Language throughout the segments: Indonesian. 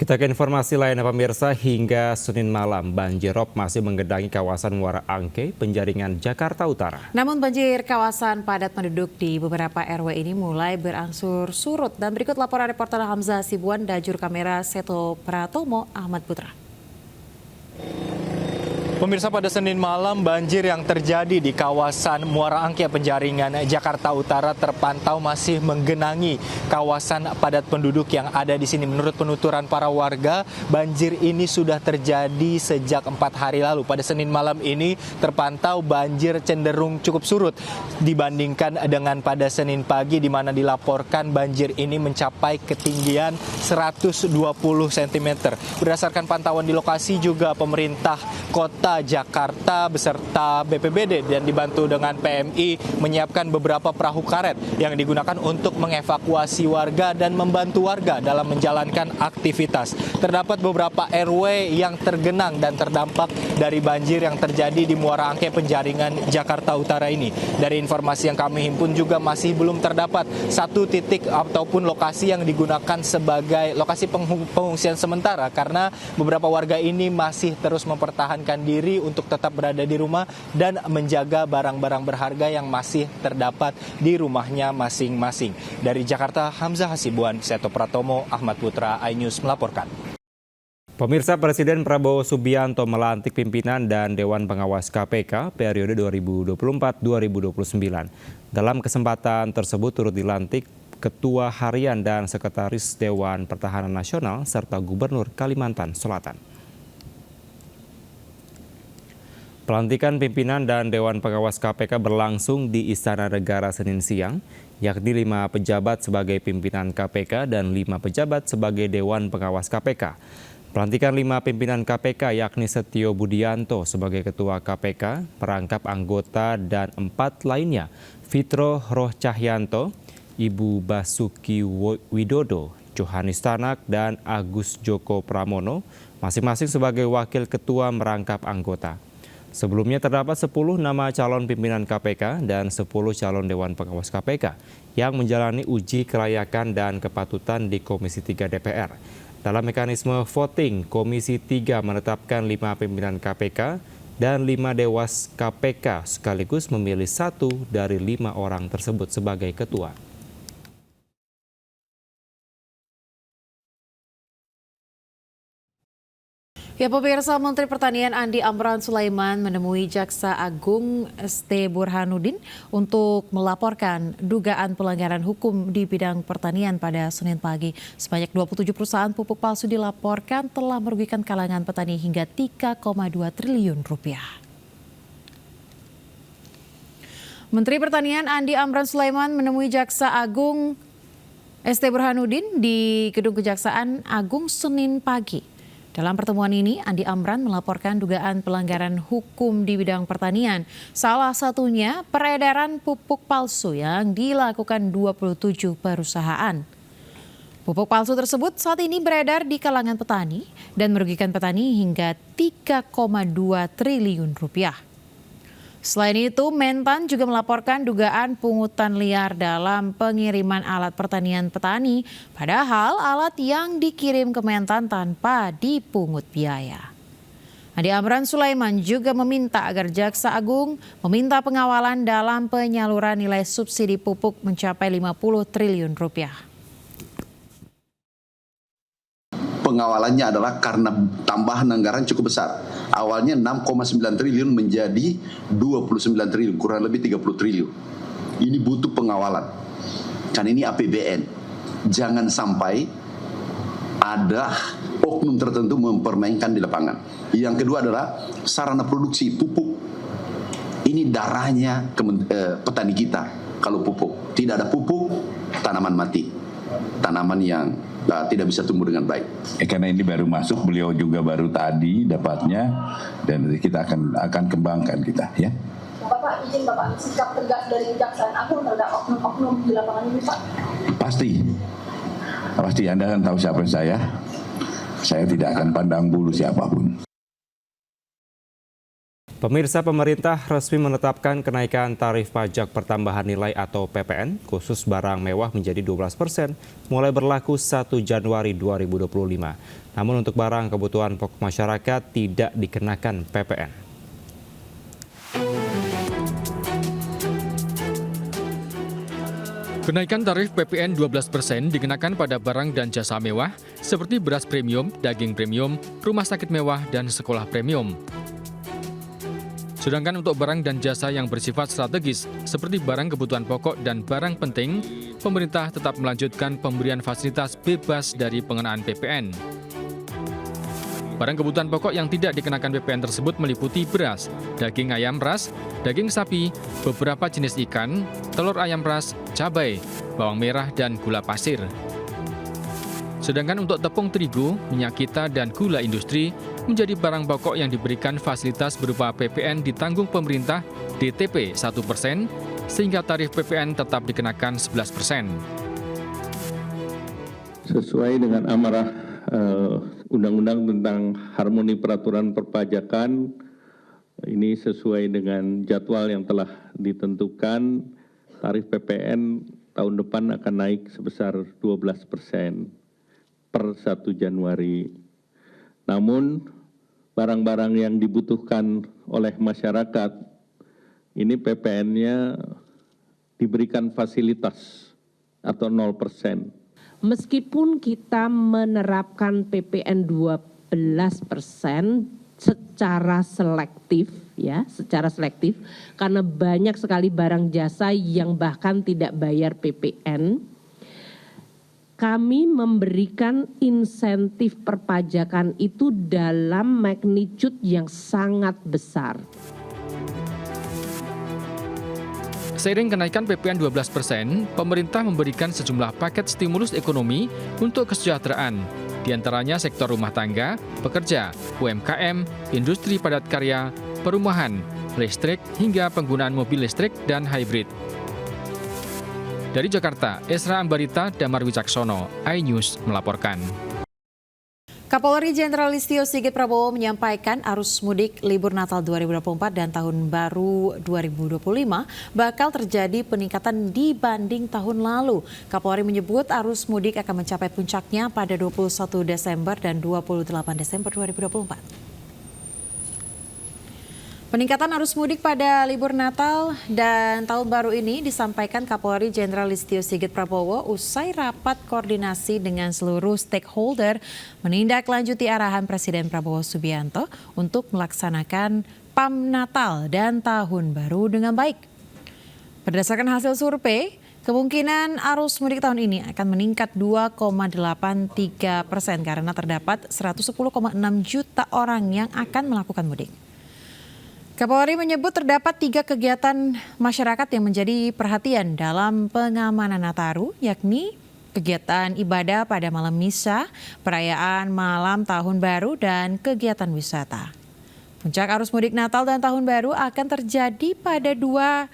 Kita ke informasi lainnya pemirsa, hingga Senin malam banjirop masih menggenangi kawasan Muara Angke, Penjaringan, Jakarta Utara. Namun banjir kawasan padat penduduk di beberapa RW ini mulai berangsur surut. Dan berikut laporan reporter Hamzah Hasibuan dan juru kamera Seto Pratomo Ahmad Putra. Pemirsa, pada Senin malam banjir yang terjadi di kawasan Muara Angke Penjaringan Jakarta Utara terpantau masih menggenangi kawasan padat penduduk yang ada di sini. Menurut penuturan para warga, banjir ini sudah terjadi sejak 4 hari lalu. Pada Senin malam ini terpantau banjir cenderung cukup surut dibandingkan dengan pada Senin pagi, di mana dilaporkan banjir ini mencapai ketinggian 120 cm. Berdasarkan pantauan di lokasi juga pemerintah Kota Jakarta beserta BPBD dan dibantu dengan PMI menyiapkan beberapa perahu karet yang digunakan untuk mengevakuasi warga dan membantu warga dalam menjalankan aktivitas. Terdapat beberapa RW yang tergenang dan terdampak dari banjir yang terjadi di Muara Angke Penjaringan Jakarta Utara ini. Dari informasi yang kami himpun juga masih belum terdapat satu titik ataupun lokasi yang digunakan sebagai lokasi pengungsian sementara, karena beberapa warga ini masih terus mempertahankan diri untuk tetap berada di rumah dan menjaga barang-barang berharga yang masih terdapat di rumahnya masing-masing. Dari Jakarta, Hamzah Hasibuan, Seto Pratomo, Ahmad Putra, iNews melaporkan. Pemirsa, Presiden Prabowo Subianto melantik pimpinan dan Dewan Pengawas KPK periode 2024-2029. Dalam kesempatan tersebut turut dilantik Ketua Harian dan Sekretaris Dewan Pertahanan Nasional serta Gubernur Kalimantan Selatan. Pelantikan pimpinan dan Dewan Pengawas KPK berlangsung di Istana Negara Senin siang, yakni 5 pejabat sebagai pimpinan KPK dan 5 pejabat sebagai Dewan Pengawas KPK. Pelantikan 5 pimpinan KPK yakni Setio Budianto sebagai Ketua KPK, perangkap anggota dan 4 lainnya, Fitro Roh Cahyanto, Ibu Basuki Widodo, Johanis Tanak, dan Agus Joko Pramono, masing-masing sebagai Wakil Ketua merangkap anggota. Sebelumnya terdapat 10 nama calon pimpinan KPK dan 10 calon Dewan Pengawas KPK yang menjalani uji kelayakan dan kepatutan di Komisi 3 DPR. Dalam mekanisme voting, Komisi 3 menetapkan 5 pimpinan KPK dan 5 dewas KPK sekaligus memilih 1 dari 5 orang tersebut sebagai ketua. Ya, pemirsa, Menteri Pertanian Andi Amran Sulaiman menemui Jaksa Agung ST Burhanuddin untuk melaporkan dugaan pelanggaran hukum di bidang pertanian pada Senin pagi. Sebanyak 27 perusahaan pupuk palsu dilaporkan telah merugikan kalangan petani hingga 3,2 triliun rupiah. Menteri Pertanian Andi Amran Sulaiman menemui Jaksa Agung ST Burhanuddin di Gedung Kejaksaan Agung Senin pagi. Dalam pertemuan ini, Andi Amran melaporkan dugaan pelanggaran hukum di bidang pertanian. Salah satunya peredaran pupuk palsu yang dilakukan 27 perusahaan. Pupuk palsu tersebut saat ini beredar di kalangan petani dan merugikan petani hingga 3,2 triliun rupiah. Selain itu, Mentan juga melaporkan dugaan pungutan liar dalam pengiriman alat pertanian petani, padahal alat yang dikirim ke Mentan tanpa dipungut biaya. Andi Amran Sulaiman juga meminta agar Jaksa Agung meminta pengawalan dalam penyaluran nilai subsidi pupuk mencapai 50 triliun rupiah. Pengawalannya adalah karena tambahan anggaran cukup besar. Awalnya 6,9 triliun menjadi 29 triliun, kurang lebih 30 triliun. Ini butuh pengawalan. Kan ini APBN. Jangan sampai ada oknum tertentu mempermainkan di lapangan. Yang kedua adalah sarana produksi pupuk. Ini darahnya petani kita. Kalau pupuk, tidak ada pupuk, tanaman mati. Tanaman yang tidak bisa tumbuh dengan baik. Karena ini baru masuk, beliau juga baru tadi dapatnya, dan kita akan kembangkan kita, ya. Bapak, izin Bapak, sikap tegas dari Kejaksaan Agung terhadap oknum-oknum di lapangan ini, Pak? Pasti Anda kan tahu siapa saya tidak akan pandang bulu siapapun. Pemirsa, pemerintah resmi menetapkan kenaikan tarif pajak pertambahan nilai atau PPN khusus barang mewah menjadi 12% mulai berlaku 1 Januari 2025. Namun untuk barang kebutuhan pokok masyarakat tidak dikenakan PPN. Kenaikan tarif PPN 12% dikenakan pada barang dan jasa mewah seperti beras premium, daging premium, rumah sakit mewah, dan sekolah premium. Sedangkan untuk barang dan jasa yang bersifat strategis seperti barang kebutuhan pokok dan barang penting, pemerintah tetap melanjutkan pemberian fasilitas bebas dari pengenaan PPN. Barang kebutuhan pokok yang tidak dikenakan PPN tersebut meliputi beras, daging ayam ras, daging sapi, beberapa jenis ikan, telur ayam ras, cabai, bawang merah, dan gula pasir. Sedangkan untuk tepung terigu, minyak kita, dan gula industri menjadi barang pokok yang diberikan fasilitas berupa PPN ditanggung pemerintah DTP 1%, sehingga tarif PPN tetap dikenakan 11%. Sesuai dengan amarah Undang-Undang tentang Harmoni Peraturan Perpajakan, ini sesuai dengan jadwal yang telah ditentukan, tarif PPN tahun depan akan naik sebesar 12% per 1 Januari. Namun, barang-barang yang dibutuhkan oleh masyarakat, ini PPN-nya diberikan fasilitas atau 0%. Meskipun kita menerapkan PPN 12% secara selektif, karena banyak sekali barang jasa yang bahkan tidak bayar PPN, kami memberikan insentif perpajakan itu dalam magnitude yang sangat besar. Seiring kenaikan PPN 12%, pemerintah memberikan sejumlah paket stimulus ekonomi untuk kesejahteraan, di antaranya sektor rumah tangga, pekerja, UMKM, industri padat karya, perumahan, listrik, hingga penggunaan mobil listrik dan hybrid. Dari Jakarta, Esra Ambarita, Damar Wicaksono, iNews melaporkan. Kapolri Jenderal Listio Sigit Prabowo menyampaikan arus mudik libur Natal 2024 dan Tahun Baru 2025 bakal terjadi peningkatan dibanding tahun lalu. Kapolri menyebut arus mudik akan mencapai puncaknya pada 21 Desember dan 28 Desember 2024. Peningkatan arus mudik pada libur Natal dan Tahun Baru ini disampaikan Kapolri Jenderal Listio Sigit Prabowo usai rapat koordinasi dengan seluruh stakeholder menindaklanjuti arahan Presiden Prabowo Subianto untuk melaksanakan PAM Natal dan Tahun Baru dengan baik. Berdasarkan hasil survei, kemungkinan arus mudik tahun ini akan meningkat 2,83% karena terdapat 110,6 juta orang yang akan melakukan mudik. Kapolri menyebut terdapat 3 kegiatan masyarakat yang menjadi perhatian dalam pengamanan Nataru, yakni kegiatan ibadah pada malam misa, perayaan malam Tahun Baru, dan kegiatan wisata. Puncak arus mudik Natal dan Tahun Baru akan terjadi pada 2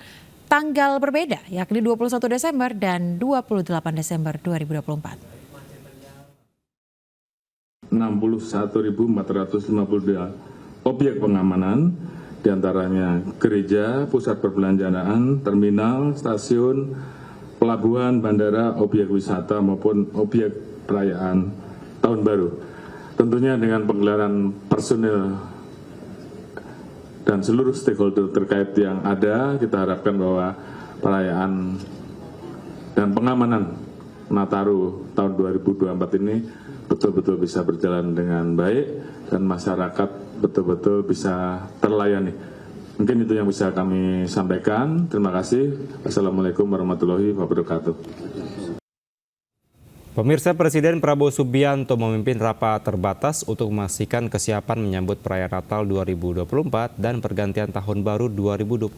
tanggal berbeda, yakni 21 Desember dan 28 Desember 2024. 61.452 objek pengamanan, diantaranya gereja, pusat perbelanjaan, terminal, stasiun, pelabuhan, bandara, objek wisata maupun objek perayaan Tahun Baru. Tentunya dengan penggelaran personil dan seluruh stakeholder terkait yang ada, kita harapkan bahwa perayaan dan pengamanan Nataru tahun 2024 ini betul-betul bisa berjalan dengan baik dan masyarakat betul-betul bisa terlayani. Mungkin itu yang bisa kami sampaikan. Terima kasih. Wassalamualaikum warahmatullahi wabarakatuh. Pemirsa, Presiden Prabowo Subianto memimpin rapat terbatas untuk memastikan kesiapan menyambut perayaan Natal 2024 dan pergantian Tahun Baru 2025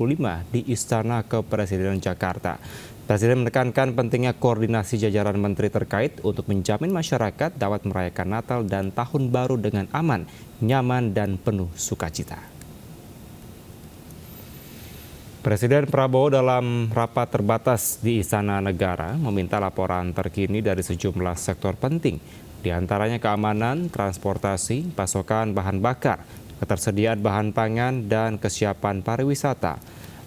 di Istana Kepresidenan Jakarta. Presiden menekankan pentingnya koordinasi jajaran menteri terkait untuk menjamin masyarakat dapat merayakan Natal dan Tahun Baru dengan aman, nyaman, dan penuh sukacita. Presiden Prabowo dalam rapat terbatas di Istana Negara meminta laporan terkini dari sejumlah sektor penting, diantaranya keamanan, transportasi, pasokan bahan bakar, ketersediaan bahan pangan, dan kesiapan pariwisata.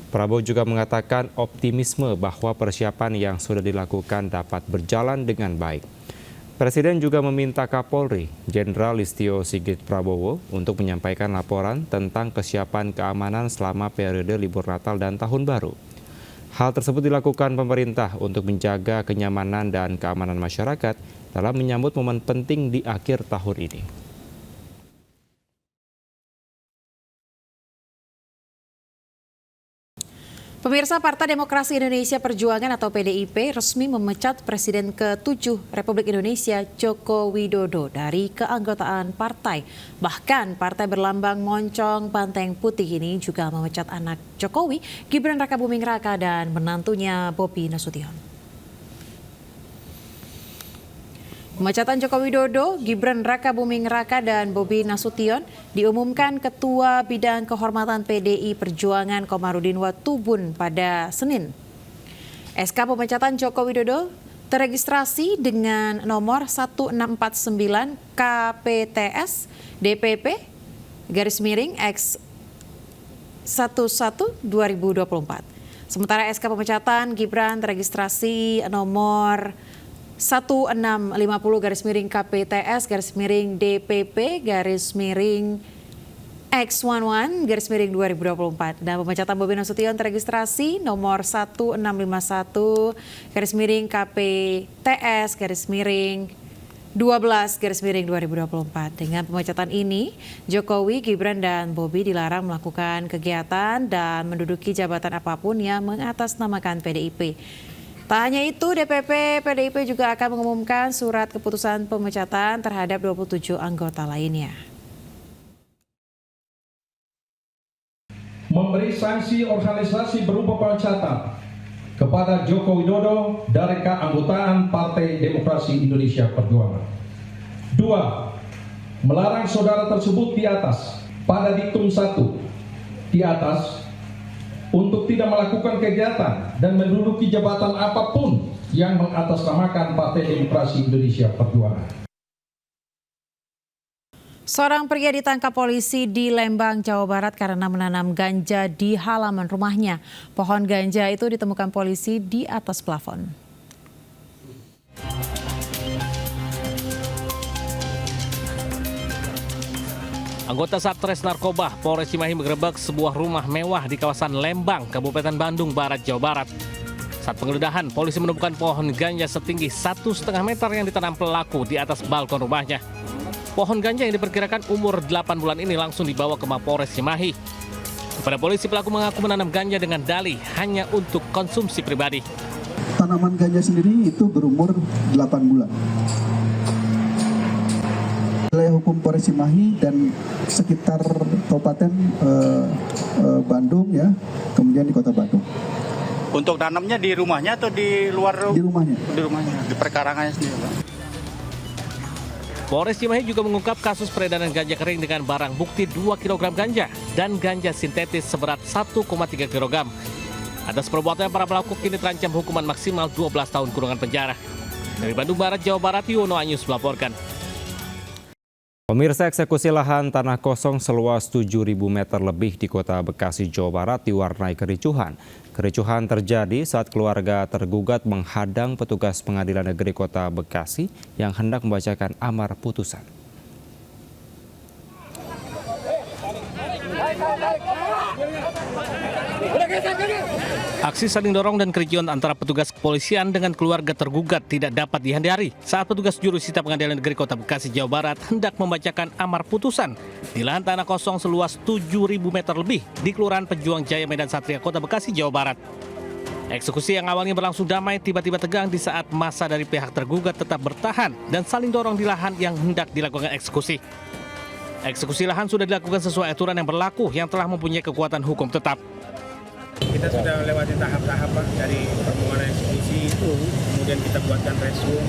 Prabowo juga mengatakan optimisme bahwa persiapan yang sudah dilakukan dapat berjalan dengan baik. Presiden juga meminta Kapolri, Jenderal Listio Sigit Prabowo, untuk menyampaikan laporan tentang kesiapan keamanan selama periode libur Natal dan Tahun Baru. Hal tersebut dilakukan pemerintah untuk menjaga kenyamanan dan keamanan masyarakat dalam menyambut momen penting di akhir tahun ini. Pemirsa, Partai Demokrasi Indonesia Perjuangan atau PDIP resmi memecat Presiden ke-7 Republik Indonesia Joko Widodo dari keanggotaan partai. Bahkan partai berlambang moncong banteng putih ini juga memecat anak Jokowi, Gibran Rakabuming Raka dan menantunya Bobi Nasution. Pemecatan Joko Widodo, Gibran Rakabuming Raka dan Bobi Nasution diumumkan Ketua Bidang Kehormatan PDI Perjuangan Komarudin Watubun pada Senin. SK pemecatan Joko Widodo terregistrasi dengan nomor 1649 KPTS DPP X 11 2024. Sementara SK pemecatan Gibran terregistrasi nomor 1650 KPTS DPP X11 2024 dan pemecatan Bobi Nasution terregistrasi nomor 1651 KPTS 12 2024. Dengan pemecatan ini, Jokowi, Gibran dan Bobi dilarang melakukan kegiatan dan menduduki jabatan apapun yang mengatasnamakan PDIP. Tak hanya itu, DPP PDIP juga akan mengumumkan surat keputusan pemecatan terhadap 27 anggota lainnya. Memberi sanksi organisasi berupa pemecatan kepada Joko Widodo dari keanggotaan Partai Demokrasi Indonesia Perjuangan. 2. Melarang saudara tersebut di atas pada diktum 1 di atas untuk tidak melakukan kegiatan dan menduduki jabatan apapun yang mengatasnamakan Partai Demokrasi Indonesia Perjuangan. Seorang pria ditangkap polisi di Lembang, Jawa Barat karena menanam ganja di halaman rumahnya. Pohon ganja itu ditemukan polisi di atas plafon. Anggota Satres Narkoba Polres Cimahi menggerebek sebuah rumah mewah di kawasan Lembang, Kabupaten Bandung Barat, Jawa Barat. Saat penggeledahan, polisi menemukan pohon ganja setinggi 1,5 meter yang ditanam pelaku di atas balkon rumahnya. Pohon ganja yang diperkirakan umur 8 bulan ini langsung dibawa ke Mapolres Cimahi. Kepada polisi, pelaku mengaku menanam ganja dengan dalih hanya untuk konsumsi pribadi. Tanaman ganja sendiri itu berumur 8 bulan. Wilayah hukum Polres Cimahi dan sekitar Kabupaten Bandung ya, kemudian di Kota Bandung. Untuk tanamnya di rumahnya atau di luar? Di rumahnya. Di rumahnya, di perkarangannya sendiri, Pak. Polres Cimahi juga mengungkap kasus peredaran ganja kering dengan barang bukti 2 kg ganja dan ganja sintetis seberat 1,3 kg. Atas perbuatannya, para pelaku kini terancam hukuman maksimal 12 tahun kurungan penjara. Dari Bandung Barat, Jawa Barat, Yuwono Anyus melaporkan. Pemirsa, eksekusi lahan tanah kosong seluas 7.000 meter lebih di Kota Bekasi, Jawa Barat diwarnai kericuhan. Kericuhan terjadi saat keluarga tergugat menghadang petugas Pengadilan Negeri Kota Bekasi yang hendak membacakan amar putusan. Aksi saling dorong dan kericuhan antara petugas kepolisian dengan keluarga tergugat tidak dapat dihindari saat petugas jurusita Pengadilan Negeri Kota Bekasi, Jawa Barat hendak membacakan amar putusan di lahan tanah kosong seluas 7.000 meter lebih di Kelurahan Pejuang Jaya, Medan Satria, Kota Bekasi, Jawa Barat. Eksekusi yang awalnya berlangsung damai tiba-tiba tegang di saat massa dari pihak tergugat tetap bertahan dan saling dorong di lahan yang hendak dilakukan eksekusi. Eksekusi lahan sudah dilakukan sesuai aturan yang berlaku yang telah mempunyai kekuatan hukum tetap. Kita sudah melewati tahap-tahap dari permohonan eksekusi itu, kemudian kita buatkan resum,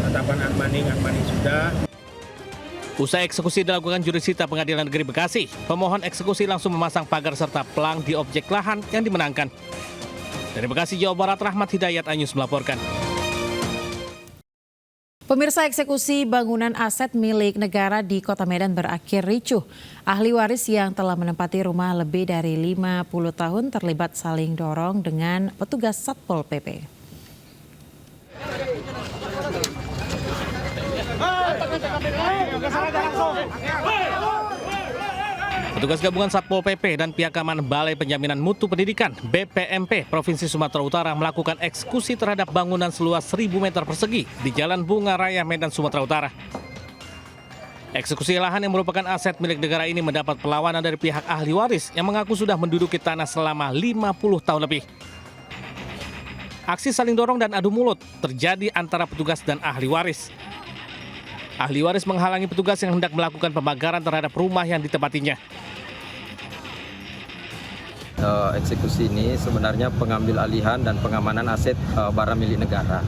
penetapan unbanding sudah. Usai eksekusi dilakukan jurusita Pengadilan Negeri Bekasi, pemohon eksekusi langsung memasang pagar serta pelang di objek lahan yang dimenangkan. Dari Bekasi, Jawa Barat, Rahmat Hidayat Anyus melaporkan. Pemirsa, eksekusi bangunan aset milik negara di Kota Medan berakhir ricuh. Ahli waris yang telah menempati rumah lebih dari 50 tahun terlibat saling dorong dengan petugas Satpol PP. Petugas gabungan Satpol PP dan pihak keamanan Balai Penjaminan Mutu Pendidikan BPMP Provinsi Sumatera Utara melakukan eksekusi terhadap bangunan seluas 1.000 meter persegi di Jalan Bunga Raya Medan, Sumatera Utara. Eksekusi lahan yang merupakan aset milik negara ini mendapat perlawanan dari pihak ahli waris yang mengaku sudah menduduki tanah selama 50 tahun lebih. Aksi saling dorong dan adu mulut terjadi antara petugas dan ahli waris. Ahli waris menghalangi petugas yang hendak melakukan pembakaran terhadap rumah yang ditempatinya. Eksekusi ini sebenarnya pengambil alihan dan pengamanan aset barang milik negara.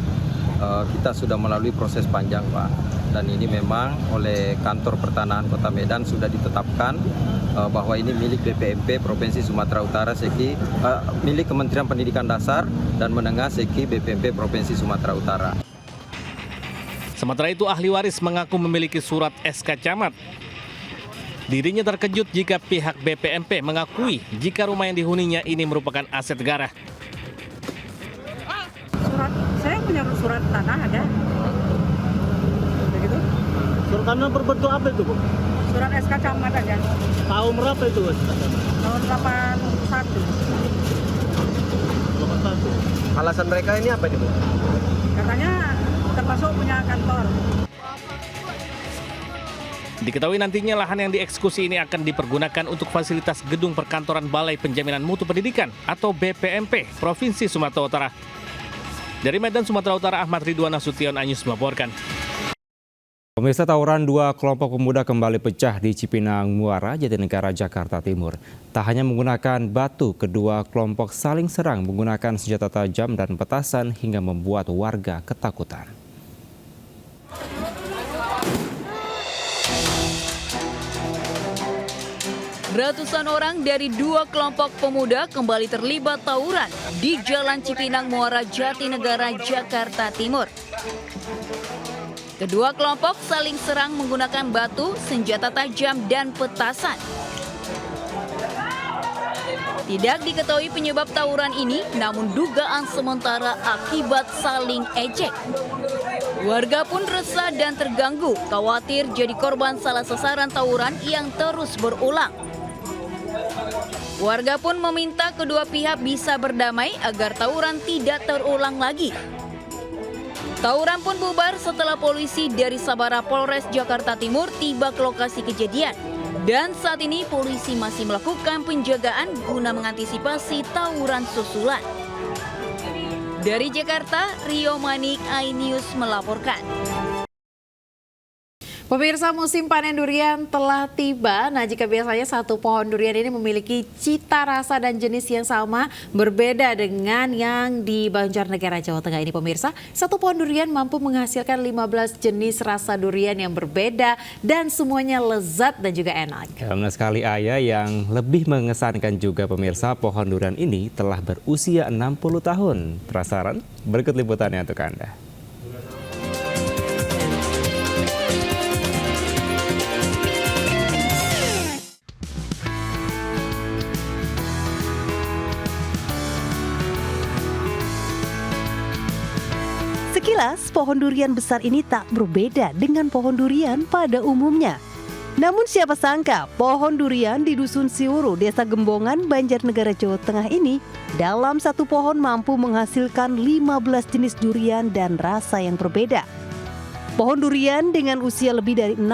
Kita sudah melalui proses panjang, Pak. Dan ini memang oleh Kantor Pertanahan Kota Medan sudah ditetapkan bahwa ini milik BPMP Provinsi Sumatera Utara Seki, milik Kementerian Pendidikan Dasar dan Menengah Seki BPMP Provinsi Sumatera Utara. Sementara itu ahli waris mengaku memiliki surat SK Camat. Dirinya terkejut jika pihak BPMP mengakui jika rumah yang dihuninya ini merupakan aset negara. Saya punya surat tanah ada. Begitu? Surat tanah berbentuk apa itu, Bu? Surat SK Camat aja. Tahun berapa itu, SK Camat? Tahun 81. Alasan mereka ini apa nih, Bu? Katanya termasuk punya kantor. Diketahui nantinya lahan yang dieksekusi ini akan dipergunakan untuk fasilitas gedung perkantoran Balai Penjaminan Mutu Pendidikan atau BPMP Provinsi Sumatera Utara. Dari Medan, Sumatera Utara, Ahmad Ridwan Nasution, Anyus melaporkan. Pemirsa, tawuran dua kelompok pemuda kembali pecah di Cipinang Muara, Jatinegara, Jakarta Timur. Tak hanya menggunakan batu, kedua kelompok saling serang menggunakan senjata tajam dan petasan hingga membuat warga ketakutan. Ratusan orang dari dua kelompok pemuda kembali terlibat tawuran di Jalan Cipinang Muara, Jatinegara, Jakarta Timur. Kedua kelompok saling serang menggunakan batu, senjata tajam, dan petasan. Tidak diketahui penyebab tawuran ini, namun dugaan sementara akibat saling ejek. Warga pun resah dan terganggu, khawatir jadi korban salah sasaran tawuran yang terus berulang. Warga pun meminta kedua pihak bisa berdamai agar tawuran tidak terulang lagi. Tawuran pun bubar setelah polisi dari Sabara Polres Jakarta Timur tiba ke lokasi kejadian. Dan saat ini polisi masih melakukan penjagaan guna mengantisipasi tawuran susulan. Dari Jakarta, Rio Manik, iNews melaporkan. Pemirsa, musim panen durian telah tiba. Nah, jika biasanya satu pohon durian ini memiliki cita rasa dan jenis yang sama, berbeda dengan yang di Banjarnegara, Jawa Tengah ini, pemirsa. Satu pohon durian mampu menghasilkan 15 jenis rasa durian yang berbeda dan semuanya lezat dan juga enak. Benar sekali, Ayah. Yang lebih mengesankan juga, pemirsa, pohon durian ini telah berusia 60 tahun. Penasaran? Berikut liputannya untuk Anda. Sekilas, pohon durian besar ini tak berbeda dengan pohon durian pada umumnya. Namun siapa sangka pohon durian di Dusun Siuru, Desa Gembongan, Banjarnegara, Jawa Tengah ini dalam satu pohon mampu menghasilkan 15 jenis durian dan rasa yang berbeda. Pohon durian dengan usia lebih dari 60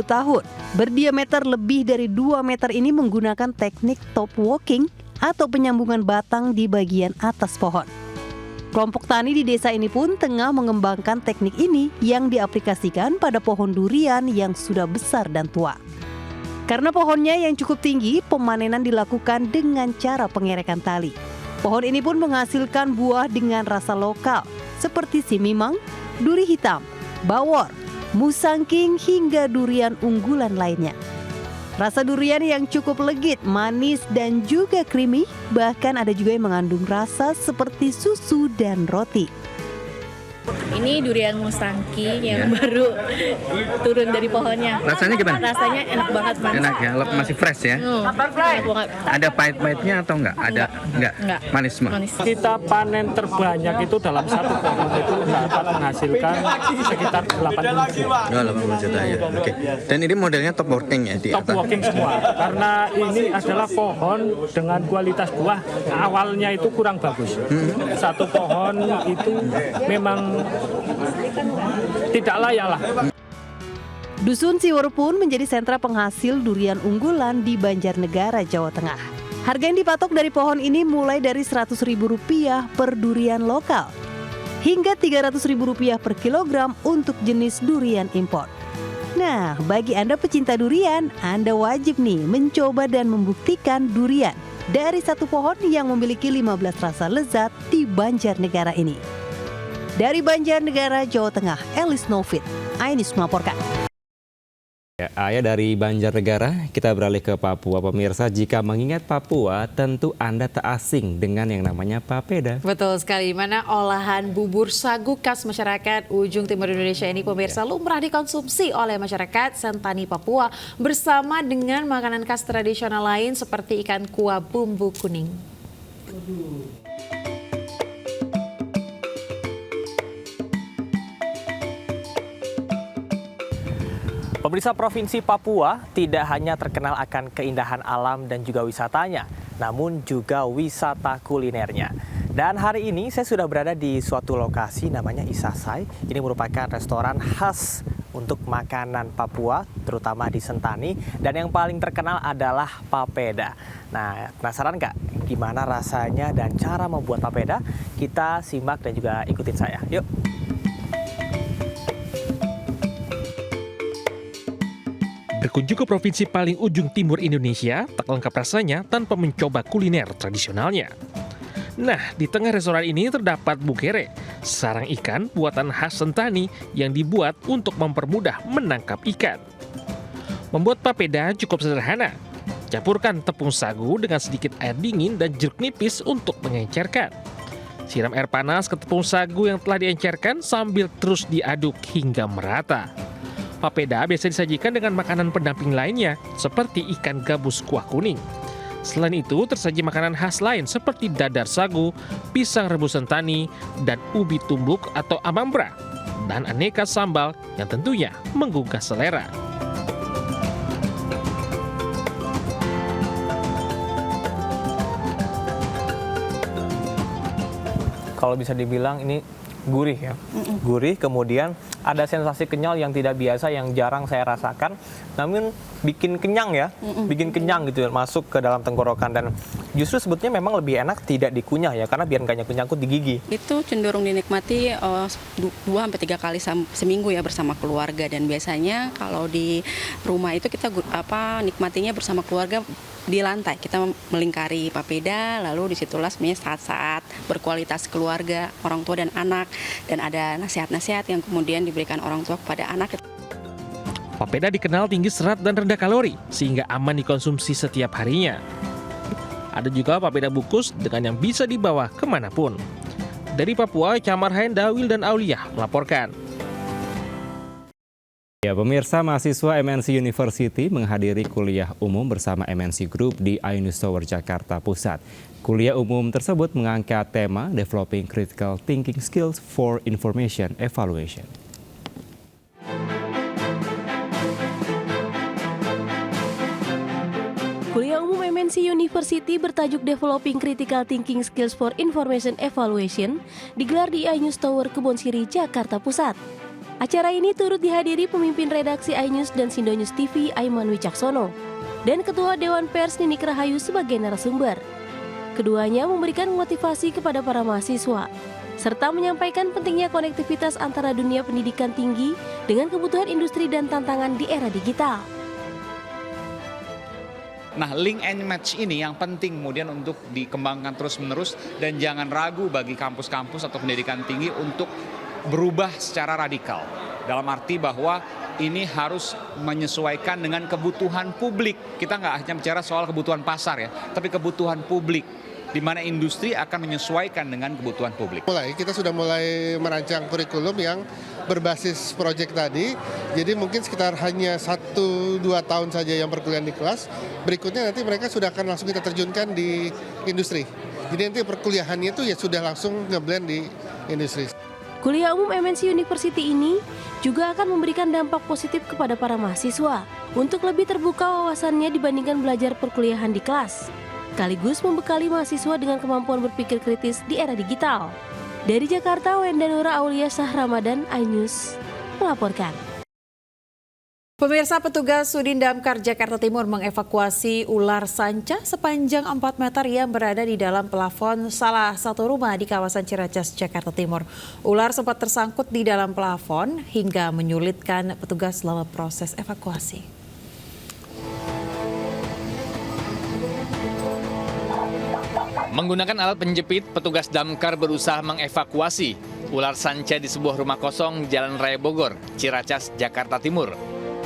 tahun, berdiameter lebih dari 2 meter ini menggunakan teknik top walking atau penyambungan batang di bagian atas pohon. Kelompok tani di desa ini pun tengah mengembangkan teknik ini yang diaplikasikan pada pohon durian yang sudah besar dan tua. Karena pohonnya yang cukup tinggi, pemanenan dilakukan dengan cara pengerekan tali. Pohon ini pun menghasilkan buah dengan rasa lokal seperti simimang, duri hitam, bawor, musangking hingga durian unggulan lainnya. Rasa durian yang cukup legit, manis, dan juga creamy, bahkan ada juga yang mengandung rasa seperti susu dan roti. Ini durian mustangki yang baru turun dari pohonnya. Rasanya gimana? Rasanya enak banget, Mas. Enak ya, masih fresh ya. Enak banget. Ada pahit-pahitnya atau enggak? Ada enggak? Manis semua. Kita panen terbanyak itu dalam satu pohon itu dapat menghasilkan sekitar 80 juta. 80 juta ya. Oke. Dan ini modelnya top working ya di atas. Top working semua. Karena ini adalah pohon dengan kualitas buah awalnya itu kurang bagus. Satu pohon itu memang tidak layak lah. Dusun Siwur pun menjadi sentra penghasil durian unggulan di Banjarnegara, Jawa Tengah. Harga yang dipatok dari pohon ini mulai dari Rp100.000 per durian lokal hingga Rp300.000 per kilogram untuk jenis durian impor. Nah, bagi Anda pecinta durian, Anda wajib nih mencoba dan membuktikan durian dari satu pohon yang memiliki 15 rasa lezat di Banjarnegara ini. Dari Banjarnegara, Jawa Tengah, Elis Novit, iNews melaporkan. Ya, Ayah dari Banjarnegara, kita beralih ke Papua. Pemirsa, jika mengingat Papua, tentu Anda tak asing dengan yang namanya papeda. Betul sekali, mana olahan bubur sagu khas masyarakat ujung timur Indonesia ini, pemirsa, lumrah dikonsumsi oleh masyarakat Sentani Papua bersama dengan makanan khas tradisional lain seperti ikan kuah bumbu kuning. Pemirsa, Provinsi Papua tidak hanya terkenal akan keindahan alam dan juga wisatanya, namun juga wisata kulinernya. Dan hari ini saya sudah berada di suatu lokasi namanya Isasai. Ini merupakan restoran khas untuk makanan Papua, terutama di Sentani. Dan yang paling terkenal adalah papeda. Nah, penasaran nggak gimana rasanya dan cara membuat papeda? Kita simak dan juga ikutin saya. Yuk! Berkunjung ke provinsi paling ujung timur Indonesia, tak lengkap rasanya tanpa mencoba kuliner tradisionalnya. Nah, di tengah restoran ini terdapat bukere, sarang ikan buatan khas Sentani yang dibuat untuk mempermudah menangkap ikan. Membuat papeda cukup sederhana. Campurkan tepung sagu dengan sedikit air dingin dan jeruk nipis untuk mengencerkan. Siram air panas ke tepung sagu yang telah diencerkan sambil terus diaduk hingga merata. Papeda biasa disajikan dengan makanan pendamping lainnya seperti ikan gabus kuah kuning. Selain itu, tersaji makanan khas lain seperti dadar sagu, pisang rebus Sentani, dan ubi tumbuk atau amambra, dan aneka sambal yang tentunya menggugah selera. Kalau bisa dibilang ini gurih ya, gurih, kemudian ada sensasi kenyal yang tidak biasa, yang jarang saya rasakan, namun bikin kenyang ya, bikin kenyang gitu, masuk ke dalam tenggorokan. Dan justru sebetulnya memang lebih enak tidak dikunyah ya, karena biar nggak nyangkut-nyangkut di gigi. Itu cenderung dinikmati 2-3 kali seminggu ya bersama keluarga, dan biasanya kalau di rumah itu kita nikmatinya bersama keluarga di lantai. Kita melingkari papeda, lalu disitulah sebenarnya saat-saat berkualitas keluarga, orang tua dan anak, dan ada nasihat-nasihat yang kemudian diberikan orang tua kepada anak. Papeda dikenal tinggi serat dan rendah kalori, sehingga aman dikonsumsi setiap harinya. Ada juga papeda bungkus dengan yang bisa dibawa kemanapun. Dari Papua, Camar Hain, Dawil, dan Auliah melaporkan. Ya, pemirsa, mahasiswa MNC University menghadiri kuliah umum bersama MNC Group di iNews Tower, Jakarta Pusat. Kuliah umum tersebut mengangkat tema Developing Critical Thinking Skills for Information Evaluation. Kuliah umum MNC University bertajuk Developing Critical Thinking Skills for Information Evaluation digelar di iNews Tower Kebonsiri, Jakarta Pusat. Acara ini turut dihadiri pemimpin redaksi iNews dan Sindonews TV Aiman Wicaksono dan Ketua Dewan Pers Ninik Rahayu sebagai narasumber. Keduanya memberikan motivasi kepada para mahasiswa serta menyampaikan pentingnya konektivitas antara dunia pendidikan tinggi dengan kebutuhan industri dan tantangan di era digital. Nah, link and match ini yang penting kemudian untuk dikembangkan terus-menerus, dan jangan ragu bagi kampus-kampus atau pendidikan tinggi untuk berubah secara radikal. Dalam arti bahwa ini harus menyesuaikan dengan kebutuhan publik. Kita nggak hanya bicara soal kebutuhan pasar ya, tapi kebutuhan publik. di mana industri akan menyesuaikan dengan kebutuhan publik. Kita sudah mulai merancang kurikulum yang berbasis proyek tadi, jadi mungkin sekitar hanya 1-2 tahun saja yang perkuliahan di kelas, berikutnya nanti mereka sudah akan langsung kita terjunkan di industri. Jadi nanti perkuliahannya itu ya sudah langsung ngeblend di industri. Kuliah umum MNC University ini juga akan memberikan dampak positif kepada para mahasiswa untuk lebih terbuka wawasannya dibandingkan belajar perkuliahan di kelas, sekaligus membekali mahasiswa dengan kemampuan berpikir kritis di era digital. Dari Jakarta, Wenda Nura Aulia Shah Ramadan, iNews melaporkan. Pemirsa, petugas Sudin Damkar Jakarta Timur mengevakuasi ular sanca sepanjang 4 meter yang berada di dalam plafon salah satu rumah di kawasan Ciracas, Jakarta Timur. Ular sempat tersangkut di dalam plafon hingga menyulitkan petugas selama proses evakuasi. Menggunakan alat penjepit, petugas damkar berusaha mengevakuasi ular sanca di sebuah rumah kosong Jalan Raya Bogor, Ciracas, Jakarta Timur.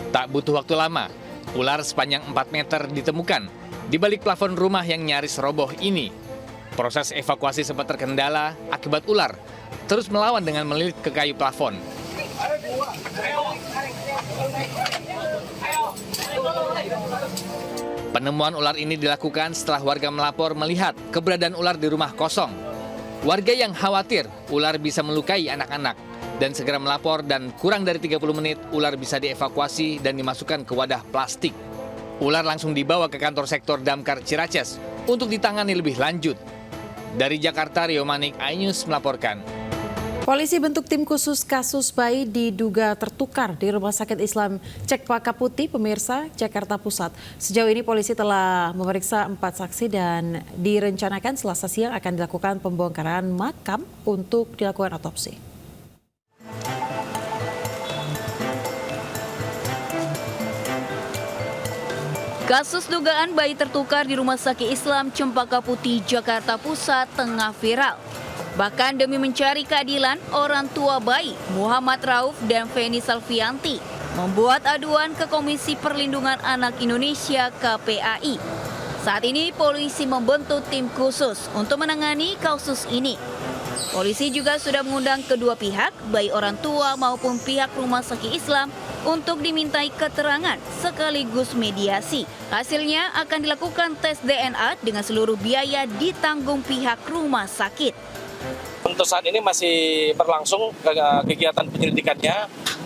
Tak butuh waktu lama, ular sepanjang 4 meter ditemukan di balik plafon rumah yang nyaris roboh ini. Proses evakuasi sempat terkendala akibat ular terus melawan dengan melilit ke kayu plafon. Penemuan ular ini dilakukan setelah warga melapor melihat keberadaan ular di rumah kosong. Warga yang khawatir ular bisa melukai anak-anak dan segera melapor, dan kurang dari 30 menit ular bisa dievakuasi dan dimasukkan ke wadah plastik. Ular langsung dibawa ke kantor sektor Damkar Ciracas untuk ditangani lebih lanjut. Dari Jakarta, Rio Manik, iNews melaporkan. Polisi bentuk tim khusus kasus bayi diduga tertukar di Rumah Sakit Islam Cekpaka Putih, pemirsa, Jakarta Pusat. Sejauh ini polisi telah memeriksa 4 saksi dan direncanakan Selasa siang akan dilakukan pembongkaran makam untuk dilakukan otopsi. Kasus dugaan bayi tertukar di Rumah Sakit Islam Cempaka Putih, Jakarta Pusat tengah viral. Bahkan demi mencari keadilan, orang tua bayi Muhammad Rauf dan Feni Salvianti membuat aduan ke Komisi Perlindungan Anak Indonesia (KPAI). Saat ini polisi membentuk tim khusus untuk menangani kasus ini. Polisi juga sudah mengundang kedua pihak, baik orang tua maupun pihak Rumah Sakit Islam, untuk dimintai keterangan sekaligus mediasi. Hasilnya akan dilakukan tes DNA dengan seluruh biaya ditanggung pihak rumah sakit. Untuk saat ini masih berlangsung kegiatan penyelidikannya,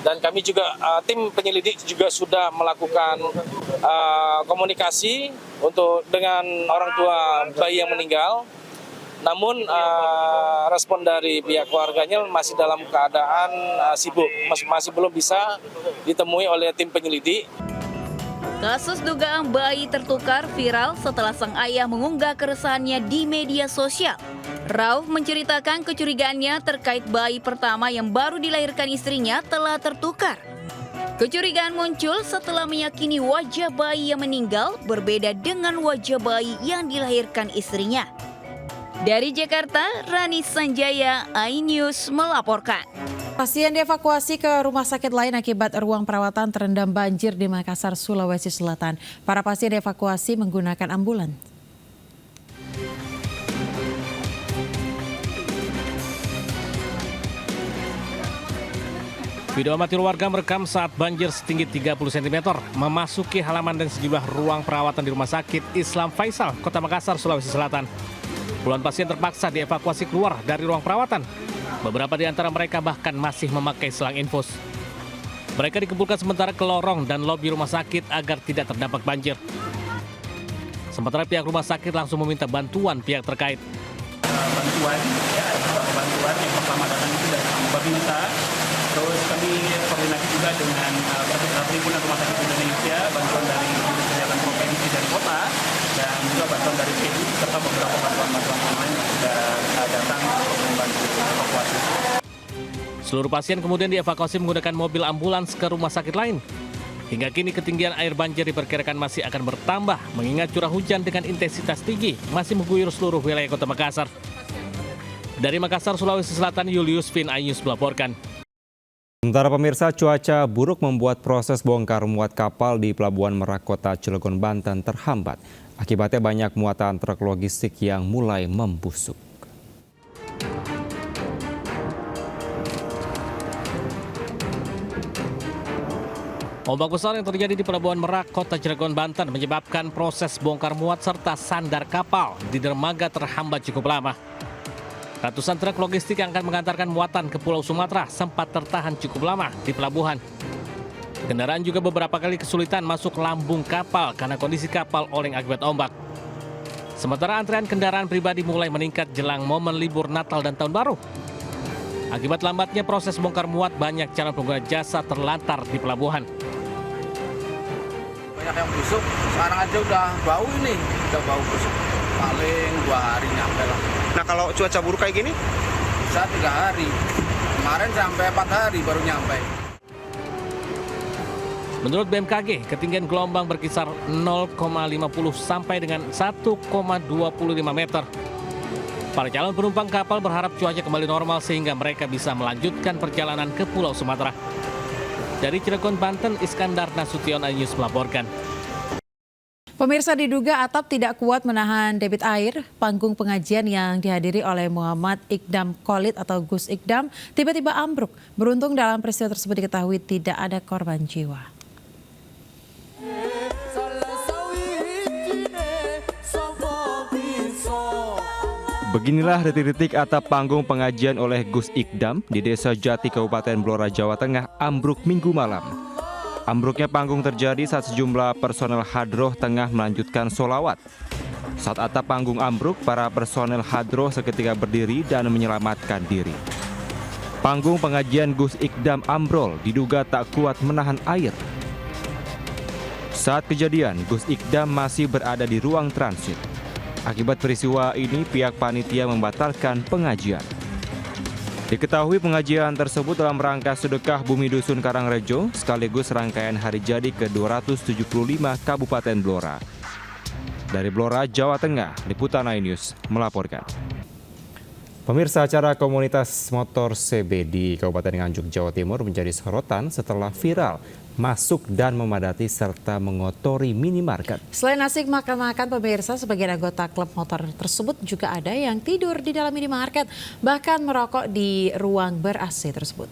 dan kami juga tim penyelidik juga sudah melakukan komunikasi dengan orang tua bayi yang meninggal. Namun respon dari pihak keluarganya masih dalam keadaan sibuk, masih belum bisa ditemui oleh tim penyelidik. Kasus dugaan bayi tertukar viral setelah sang ayah mengunggah keresahannya di media sosial. Rauf menceritakan kecurigaannya terkait bayi pertama yang baru dilahirkan istrinya telah tertukar. Kecurigaan muncul setelah meyakini wajah bayi yang meninggal berbeda dengan wajah bayi yang dilahirkan istrinya. Dari Jakarta, Rani Sanjaya, iNews melaporkan. Pasien dievakuasi ke rumah sakit lain akibat ruang perawatan terendam banjir di Makassar, Sulawesi Selatan. Para pasien dievakuasi menggunakan ambulans. Video amatir warga merekam saat banjir setinggi 30 cm memasuki halaman dan sejumlah ruang perawatan di Rumah Sakit Islam Faisal, Kota Makassar, Sulawesi Selatan. Puluhan pasien terpaksa dievakuasi keluar dari ruang perawatan. Beberapa di antara mereka bahkan masih memakai selang infus. Mereka dikumpulkan sementara ke lorong dan lobi rumah sakit agar tidak terdampak banjir. Sementara pihak rumah sakit langsung meminta bantuan pihak terkait. Bantuan yang pertama datang itu dari Babinsa, terus kami koordinasi juga dengan Perhimpunan Rumah Sakit Indonesia, bantuan dari Dinas Kesehatan Provinsi dan Kota, dan juga bantuan dari PU serta beberapa bantuan lain yang sudah datang untuk membantu evakuasi. Seluruh pasien kemudian dievakuasi menggunakan mobil ambulans ke rumah sakit lain. Hingga kini ketinggian air banjir diperkirakan masih akan bertambah mengingat curah hujan dengan intensitas tinggi masih mengguyur seluruh wilayah Kota Makassar. Dari Makassar, Sulawesi Selatan, Julius Vin, iNews melaporkan. Sementara pemirsa, cuaca buruk membuat proses bongkar muat kapal di Pelabuhan Merak Kota Cilegon, Banten terhambat. Akibatnya banyak muatan truk logistik yang mulai membusuk. Ombak besar yang terjadi di Pelabuhan Merak, Kota Cilegon, Banten menyebabkan proses bongkar muat serta sandar kapal di dermaga terhambat cukup lama. Ratusan truk logistik yang akan mengantarkan muatan ke Pulau Sumatera sempat tertahan cukup lama di pelabuhan. Kendaraan juga beberapa kali kesulitan masuk lambung kapal karena kondisi kapal oleng akibat ombak. Sementara antrean kendaraan pribadi mulai meningkat jelang momen libur Natal dan Tahun Baru. Akibat lambatnya proses bongkar muat, banyak calon pengguna jasa terlantar di pelabuhan. Banyak yang busuk, sekarang aja udah bau ini, udah bau busuk. Paling 2 hari nyampe lah. Nah kalau cuaca buruk kayak gini? Bisa 3 hari, kemarin sampai 4 hari baru nyampe. Menurut BMKG, ketinggian gelombang berkisar 0,50 sampai dengan 1,25 meter. Para calon penumpang kapal berharap cuaca kembali normal sehingga mereka bisa melanjutkan perjalanan ke Pulau Sumatera. Dari Cilegon, Banten, Iskandar Nasution, iNews melaporkan. Pemirsa, diduga atap tidak kuat menahan debit air, panggung pengajian yang dihadiri oleh Muhammad Ikdam Khalid atau Gus Ikdam tiba-tiba ambruk. Beruntung dalam peristiwa tersebut diketahui tidak ada korban jiwa. Beginilah detik-detik atap panggung pengajian oleh Gus Ikdam di Desa Jati, Kabupaten Blora, Jawa Tengah ambruk Minggu malam. Ambruknya panggung terjadi saat sejumlah personel hadroh tengah melanjutkan sholawat. Saat atap panggung ambruk, para personel hadroh seketika berdiri dan menyelamatkan diri. Panggung pengajian Gus Ikdam ambrol diduga tak kuat menahan air. Saat kejadian, Gus Ikdam masih berada di ruang transit. Akibat peristiwa ini, pihak panitia membatalkan pengajian. Diketahui pengajian tersebut dalam rangka sedekah Bumi Dusun Karangrejo sekaligus rangkaian hari jadi ke-275 Kabupaten Blora. Dari Blora, Jawa Tengah, Liputan iNews melaporkan. Pemirsa, acara komunitas motor CB di Kabupaten Nganjuk, Jawa Timur menjadi sorotan setelah viral masuk dan memadati serta mengotori minimarket. Selain asik makan-makan, pemirsa, sebagian anggota klub motor tersebut juga ada yang tidur di dalam minimarket, bahkan merokok di ruang ber-AC tersebut.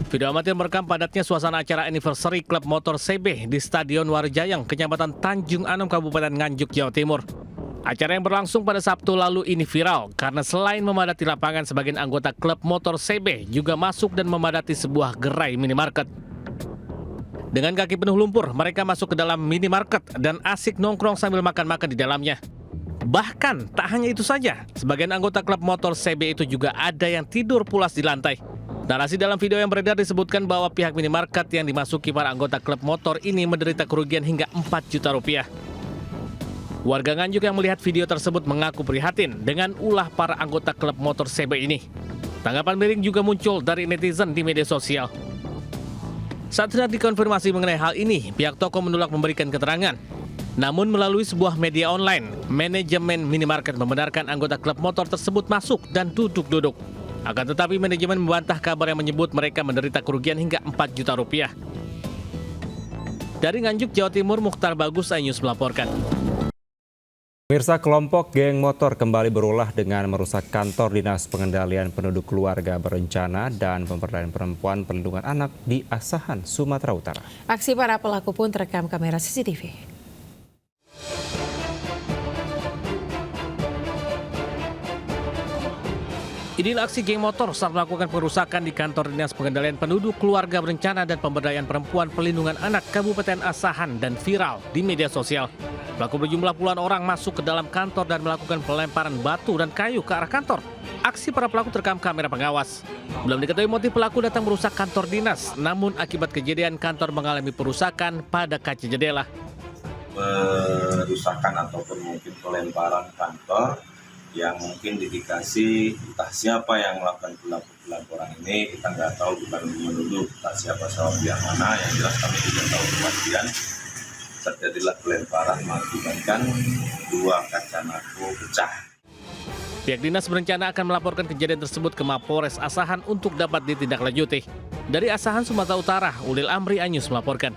Video amatir merekam padatnya suasana acara anniversary klub motor CB di Stadion Warjayang, Kecamatan Tanjung Anom, Kabupaten Nganjuk, Jawa Timur. Acara yang berlangsung pada Sabtu lalu ini viral karena selain memadati lapangan, sebagian anggota klub motor CB juga masuk dan memadati sebuah gerai minimarket. Dengan kaki penuh lumpur, mereka masuk ke dalam minimarket dan asik nongkrong sambil makan-makan di dalamnya. Bahkan tak hanya itu saja, sebagian anggota klub motor CB itu juga ada yang tidur pulas di lantai. Narasi dalam video yang beredar disebutkan bahwa pihak minimarket yang dimasuki para anggota klub motor ini menderita kerugian hingga 4 juta rupiah. Warga Nganjuk yang melihat video tersebut mengaku prihatin dengan ulah para anggota klub motor CB ini. Tanggapan miring juga muncul dari netizen di media sosial. Saat hendak dikonfirmasi mengenai hal ini, pihak toko menolak memberikan keterangan. Namun melalui sebuah media online, manajemen minimarket membenarkan anggota klub motor tersebut masuk dan duduk-duduk. Akan tetapi manajemen membantah kabar yang menyebut mereka menderita kerugian hingga 4 juta rupiah. Dari Nganjuk, Jawa Timur, Mukhtar Bagus, iNews melaporkan. Pemirsa, kelompok geng motor kembali berulah dengan merusak kantor Dinas Pengendalian Penduduk Keluarga Berencana dan Pemberdayaan Perempuan Perlindungan Anak di Asahan, Sumatera Utara. Aksi para pelaku pun terekam kamera CCTV. Inilah aksi geng motor saat melakukan perusakan di kantor Dinas Pengendalian Penduduk Keluarga Berencana dan Pemberdayaan Perempuan Perlindungan Anak Kabupaten Asahan dan viral di media sosial. Pelaku berjumlah puluhan orang masuk ke dalam kantor dan melakukan pelemparan batu dan kayu ke arah kantor. Aksi para pelaku terekam kamera pengawas. Belum diketahui motif pelaku datang merusak kantor dinas, namun akibat kejadian kantor mengalami perusakan pada kaca jendela. Perusakan ataupun mungkin pelemparan kantor yang mungkin diindikasi entah siapa yang melakukan pelaporan ini, kita nggak tahu, bukan menuduh entah siapa pihak mana, yang jelas kami tidak tahu kepastian. Terjadilah pelemparan mengakibatkan 2 kaca naku pecah. Pihak dinas berencana akan melaporkan kejadian tersebut ke Mapolres Asahan untuk dapat ditindaklanjuti. Dari Asahan, Sumatera Utara, Ulil Amri Anyus melaporkan.